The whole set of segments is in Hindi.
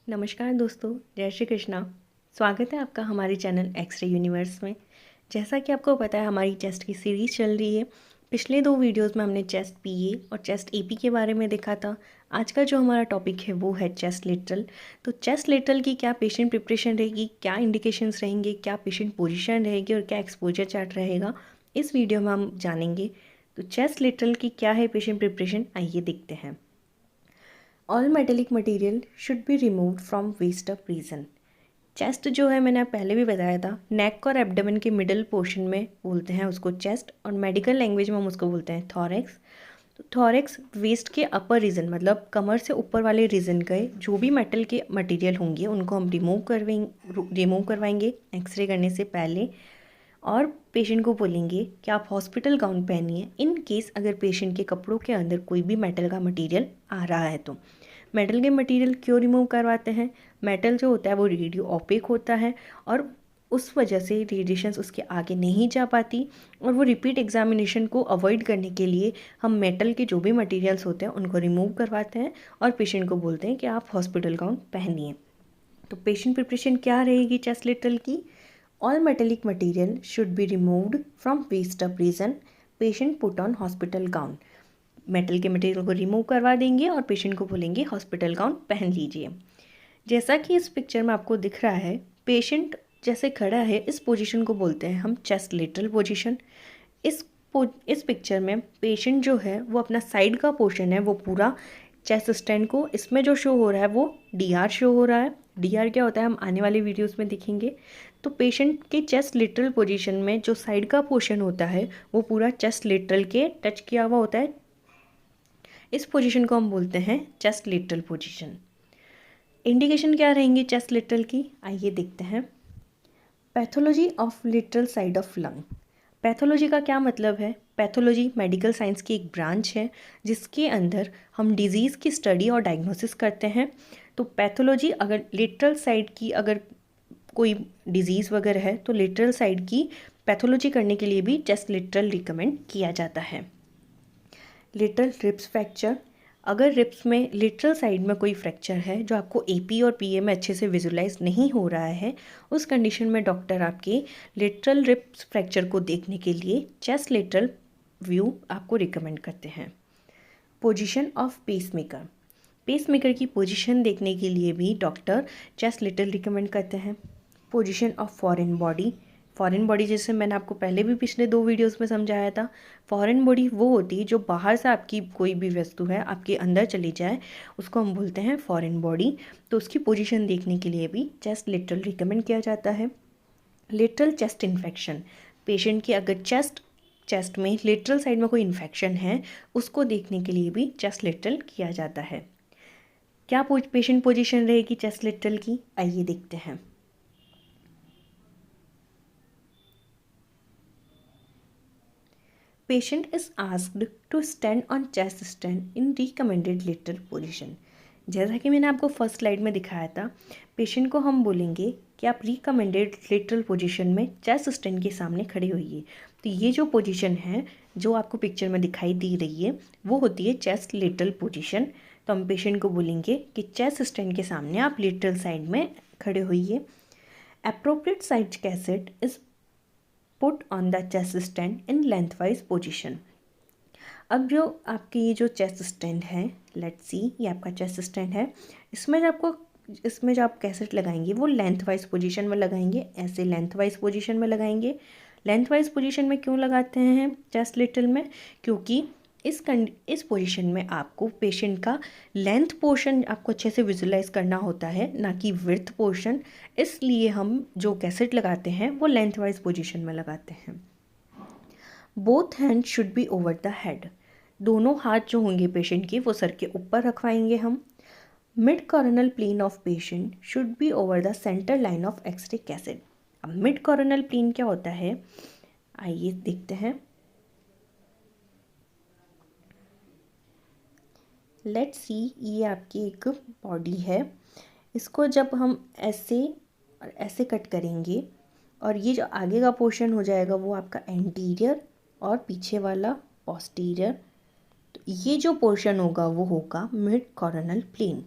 नमस्कार दोस्तों, जय श्री कृष्णा। स्वागत है आपका हमारे चैनल एक्सरे यूनिवर्स में। जैसा कि आपको पता है, हमारी चेस्ट की सीरीज़ चल रही है। पिछले 2 वीडियोस में हमने चेस्ट पीए और चेस्ट एपी के बारे में देखा था। आज का जो हमारा टॉपिक है वो है चेस्ट लेटरल। तो चेस्ट लेटरल की क्या पेशेंट प्रिपरेशन रहेगी, क्या इंडिकेशंस रहेंगे, क्या पेशेंट पोजीशन रहेगी और क्या एक्सपोजर चार्ट रहेगा, इस वीडियो में हम जानेंगे। तो चेस्ट लेटरल की क्या है पेशेंट प्रिपरेशन, आइए देखते हैं। All metallic material should be removed from waist of region. Chest जो है, मैंने पहले भी बताया था, नेक और एब्डोमेन के मिडल पोर्शन में बोलते हैं उसको चेस्ट, और मेडिकल लैंग्वेज में हम उसको बोलते हैं थॉरेक्स। तो थॉरेक्स वेस्ट के अपर रीजन, मतलब कमर से ऊपर वाले रीजन के जो भी मेटल के मटेरियल होंगे उनको हम रिमूव करवाएंगे एक्सरे करने से पहले। और पेशेंट को बोलेंगे कि आप हॉस्पिटल गाउन पहनिए इन केस अगर पेशेंट के कपड़ों के अंदर कोई भी मेटल का मटेरियल आ रहा है। तो मेटल के मटेरियल क्यों रिमूव करवाते हैं? मेटल जो होता है वो रेडियो ओपेक होता है और उस वजह से रेडिएशंस उसके आगे नहीं जा पाती, और वो रिपीट एग्जामिनेशन को अवॉइड करने के लिए हम मेटल के जो भी मटेरियल्स होते हैं उनको रिमूव करवाते हैं और पेशेंट को बोलते हैं कि आप हॉस्पिटल गाउन पहनिए। तो पेशेंट प्रिपरेशन क्या रहेगी चेस्ट लेटरल की? All metallic material should be removed from waist of region, patient put on hospital gown. Metal के मटेरियल को रिमूव करवा देंगे और पेशेंट को बोलेंगे हॉस्पिटल गाउन पहन लीजिए। जैसा कि इस पिक्चर में आपको दिख रहा है, पेशेंट जैसे खड़ा है इस पोजीशन को बोलते हैं हम चेस्ट लेटरल पोजीशन। इस पिक्चर में पेशेंट जो है वो अपना साइड का पोर्शन है वो पूरा चेस्ट स्टैंड को, इसमें जो शो हो रहा है वो डीआर शो हो रहा है। डीआर क्या होता है हम आने वाले वीडियोस में देखेंगे। तो पेशेंट के चेस्ट लेटरल पोजीशन में जो साइड का पोर्शन होता है वो पूरा चेस्ट लेटरल के टच किया हुआ होता है। इस पोजीशन को हम बोलते हैं चेस्ट लेटरल पोजीशन। इंडिकेशन क्या रहेंगी चेस्ट लेटरल की, आइए देखते हैं। Pathology of lateral side of lung. Pathology का क्या मतलब है? पैथोलॉजी मेडिकल साइंस की एक ब्रांच है जिसके अंदर हम डिजीज़ की स्टडी और डायग्नोसिस करते हैं। तो पैथोलॉजी, अगर लेटरल साइड की अगर कोई डिजीज़ वगैरह है तो लेटरल साइड की पैथोलॉजी करने के लिए भी चेस्ट लेटरल रिकमेंड किया जाता है। लेटरल रिब्स फ्रैक्चर, अगर रिब्स में लेटरल साइड में कोई फ्रैक्चर है जो आपको एपी और पीए में अच्छे से विजुलाइज नहीं हो रहा है, उस कंडीशन में डॉक्टर आपके लेटरल रिब्स फ्रैक्चर को देखने के लिए चेस्ट लेटरल व्यू आपको रिकमेंड करते हैं। पोजीशन ऑफ पेसमेकर, पेसमेकर की पोजीशन देखने के लिए भी डॉक्टर चेस्ट लेटरल रिकमेंड करते हैं। Position of foreign body, foreign body जैसे मैंने आपको पहले भी पिछले 2 वीडियोस में समझाया था, फॉरेन बॉडी वो होती है जो बाहर से आपकी कोई भी वस्तु है आपके अंदर चली जाए, उसको हम बोलते हैं फॉरेन बॉडी। तो उसकी पोजीशन देखने के लिए भी चेस्ट लेटरल रिकमेंड किया जाता है। लेटरल चेस्ट इन्फेक्शन, पेशेंट की अगर चेस्ट में लेटरल साइड में कोई इन्फेक्शन है उसको देखने के लिए भी चेस्ट लेटरल किया जाता है। क्या पेशेंट पोजीशन रहेगी चेस्ट लेटरल की, आइए देखते हैं। Patient is asked to stand on chest stand in recommended lateral position। जैसा कि मैंने आपको फर्स्ट स्लाइड में दिखाया था, पेशेंट को हम बोलेंगे कि आप रिकमेंडेड लेटरल पोजीशन में चेस्ट स्टैंड के सामने खड़े होइए। तो ये जो पोजीशन है जो आपको पिक्चर में दिखाई दे रही है वो होती है चेस्ट लेटरल पोजीशन। तो हम पेशेंट को बोलेंगे कि चेस्ट स्टैंड के सामने आप लेटरल साइड में खड़े होइए। Appropriate side cassette is put on the chest stand in lengthwise position. अब जो आपकी ये जो चेस्ट स्टैंड है, लेट्स सी ये आपका चेस्ट स्टैंड है, इसमें जो आप कैसेट लगाएंगे वो लेंथवाइज पोजीशन में लगाएंगे, ऐसे लेंथवाइज पोजीशन में लगाएंगे। लेंथवाइज पोजीशन में क्यों लगाते हैं चेस्ट लेटरल में? क्योंकि इस पोजीशन में आपको पेशेंट का लेंथ पोर्शन आपको अच्छे से विजुलाइज करना होता है, ना कि विड्थ पोर्शन। इसलिए हम जो कैसेट लगाते हैं वो लेंथ वाइज पोजिशन में लगाते हैं। Both hand should be over the head, दोनों हाथ जो होंगे पेशेंट के वो सर के ऊपर रखवाएंगे हम। Mid coronal plane of patient should be over the centre line of x ray cassette. अब मिड कॉर्नल प्लेन क्या होता है, आइए देखते हैं। लेट्स सी ये आपकी एक बॉडी है, इसको जब हम ऐसे और ऐसे कट करेंगे और ये जो आगे का पोर्शन हो जाएगा वो आपका एंटीरियर और पीछे वाला पोस्टीरियर। तो ये जो पोर्शन होगा वो होगा मिड कॉर्नल प्लेन।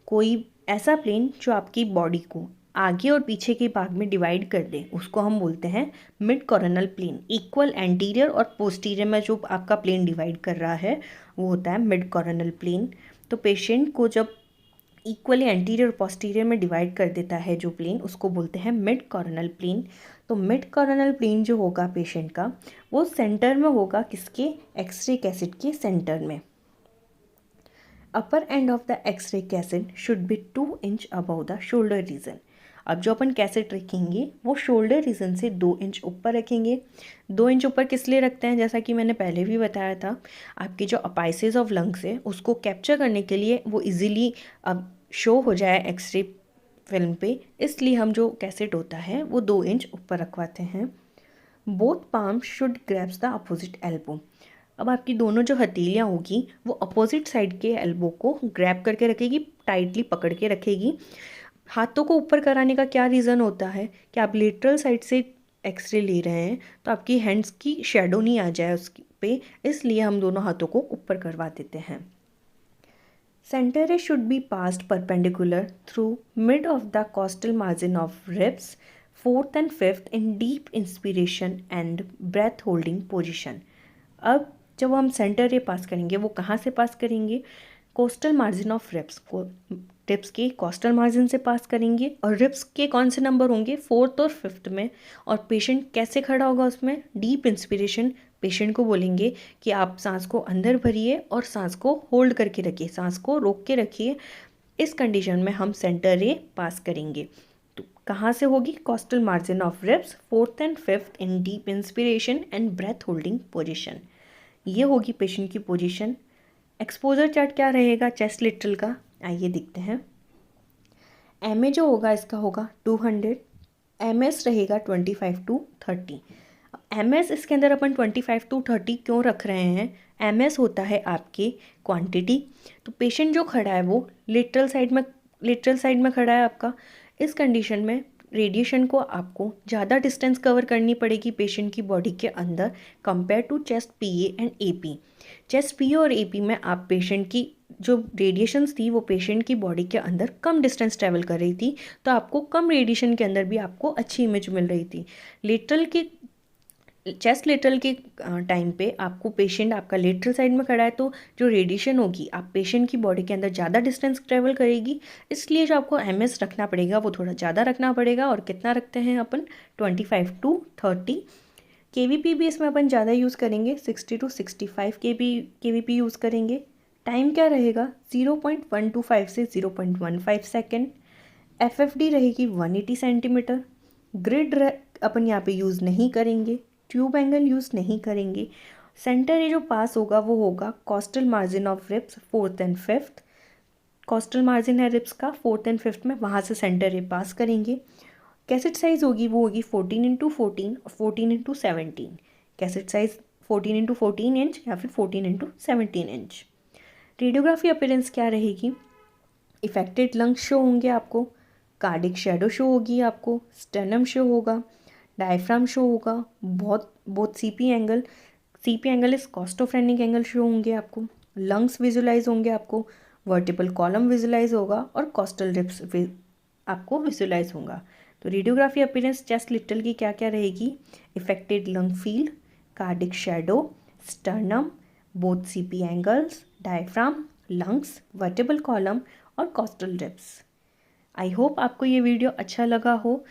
कोई ऐसा प्लेन जो आपकी बॉडी को आगे और पीछे के भाग में डिवाइड कर दे उसको हम बोलते हैं mid coronal plane. Equal anterior और पोस्टीरियर में जो आपका प्लेन डिवाइड कर रहा है वो होता है मिड कॉर्नल प्लेन। तो पेशेंट को जब इक्वली एंटीरियर और पोस्टीरियर में डिवाइड कर देता है जो प्लेन, उसको बोलते हैं मिड कॉर्नल प्लेन। तो मिड कॉर्नल प्लेन जो होगा पेशेंट का वो सेंटर में होगा, किसके? एक्सरे कैसेट के सेंटर में। Upper end of the X ray cassette should be 2 inch above the shoulder region. अब जो अपन कैसेट रखेंगे वो शोल्डर रीजन से 2 इंच ऊपर रखेंगे। 2 इंच ऊपर किस लिए रखते हैं? जैसा कि मैंने पहले भी बताया था, आपके जो अपाइसेस ऑफ लंग्स है उसको कैप्चर करने के लिए वो इजीली अब शो हो जाए एक्सरे फिल्म पे, इसलिए हम जो कैसेट होता है वो 2 इंच ऊपर रखवाते हैं। Both palm should grabs the opposite elbow. अब आपकी दोनों जो हथेलियाँ होगी वो अपोजिट साइड के एल्बो को ग्रैब करके रखेगी, टाइटली पकड़ के रखेगी। हाथों को ऊपर कराने का क्या रीज़न होता है कि आप लेटरल साइड से एक्सरे ले रहे हैं तो आपकी हैंड्स की शेडो नहीं आ जाए उस पे, इसलिए हम दोनों हाथों को ऊपर करवा देते हैं। Center ray should be passed perpendicular through mid of the costal margin of ribs, 4th and 5th in deep inspiration and breath holding position। अब जब हम सेंटर रे पास करेंगे वो कहाँ से पास करेंगे? कोस्टल मार्जिन ऑफ रिब्स को, रिब्स के कोस्टल मार्जिन से पास करेंगे। और रिब्स के कौन से नंबर होंगे? 4th और 5th में। और पेशेंट कैसे खड़ा होगा उसमें? Deep inspiration. पेशेंट को बोलेंगे कि आप सांस को अंदर भरिए और सांस को होल्ड करके रखिए, सांस को रोक के रखिए। इस कंडीशन में हम सेंटर रे पास करेंगे। तो कहाँ से होगी? Costal margin of ribs, 4th and 5th in deep inspiration and breath holding position. ये होगी पेशेंट की पोजीशन। एक्सपोजर चार्ट क्या रहेगा चेस्ट लेटरल का? आइए देखते हैं। एमए जो होगा इसका होगा 200, एमएस रहेगा 25 to 30। एमएस इसके अंदर अपन 25 to 30 क्यों रख रहे हैं? एमएस होता है आपके क्वांटिटी। तो पेशेंट जो खड़ा है वो लेटरल साइड में खड़ा है आपका। इस कंडीशन में रेडिएशन को आपको ज़्यादा डिस्टेंस कवर करनी पड़ेगी पेशेंट की बॉडी के अंदर compare to chest PA and AP. Chest PA और एपी में आप पेशेंट की जो रेडिएशंस थी वो पेशेंट की बॉडी के अंदर कम डिस्टेंस ट्रैवल कर रही थी, तो आपको कम रेडिएशन के अंदर भी आपको अच्छी इमेज मिल रही थी। चेस्ट लेटरल के टाइम पे आपको पेशेंट आपका लेटरल साइड में खड़ा है तो जो रेडिएशन होगी आप पेशेंट की बॉडी के अंदर ज़्यादा डिस्टेंस ट्रेवल करेगी, इसलिए जो आपको एमएस रखना पड़ेगा वो थोड़ा ज़्यादा रखना पड़ेगा। और कितना रखते हैं अपन? 25 to 30। केवीपी भी इसमें अपन ज़्यादा यूज़ करेंगे, 60 to 65 केवीपी यूज़ करेंगे। टाइम क्या रहेगा? 0.125 से 0.15 सेकेंड। एफएफडी रहेगी 180 सेंटीमीटर। ग्रिड अपन यहाँ पे यूज़ नहीं करेंगे, ट्यूब एंगल यूज़ नहीं करेंगे। सेंटर ये जो पास होगा वो होगा coastal margin of ribs, 4th and 5th। Coastal margin है रिब्स का 4th एंड 5th में, वहाँ से सेंटर रे पास करेंगे। कैसेट साइज़ होगी वो होगी 14x14 और 14x17। Cassette size 14x14 inch या फिर 14x17 इंच। रेडियोग्राफी अपीयरेंस क्या रहेगी? इफेक्टेड लंग्स शो होंगे आपको, कार्डिक शेडो शो होगी आपको, स्टेनम शो होगा, डायफ्राम शो होगा, बहुत सीपी एंगल इस कॉस्टोफ्रेनिक एंगल शो होंगे आपको, लंग्स विजुलाइज होंगे आपको, वर्टिबल कॉलम विजुलाइज होगा और कॉस्टल रिब्स आपको विजुलाइज होगा। तो रेडियोग्राफी अपीयरेंस चेस्ट लिटल की क्या क्या रहेगी? Affected lung field, cardiac shadow, sternum, both CP angles, diaphragm, lungs, vertebral column और कॉस्टल रिब्स। आई होप आपको ये वीडियो अच्छा लगा हो।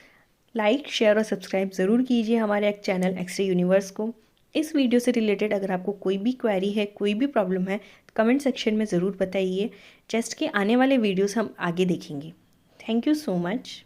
लाइक, शेयर और सब्सक्राइब ज़रूर कीजिए हमारे एक चैनल एक्सरे यूनिवर्स को। इस वीडियो से रिलेटेड अगर आपको कोई भी क्वेरी है, कोई भी प्रॉब्लम है, कमेंट सेक्शन में ज़रूर बताइए। चेस्ट के आने वाले वीडियोस हम आगे देखेंगे। Thank you so much.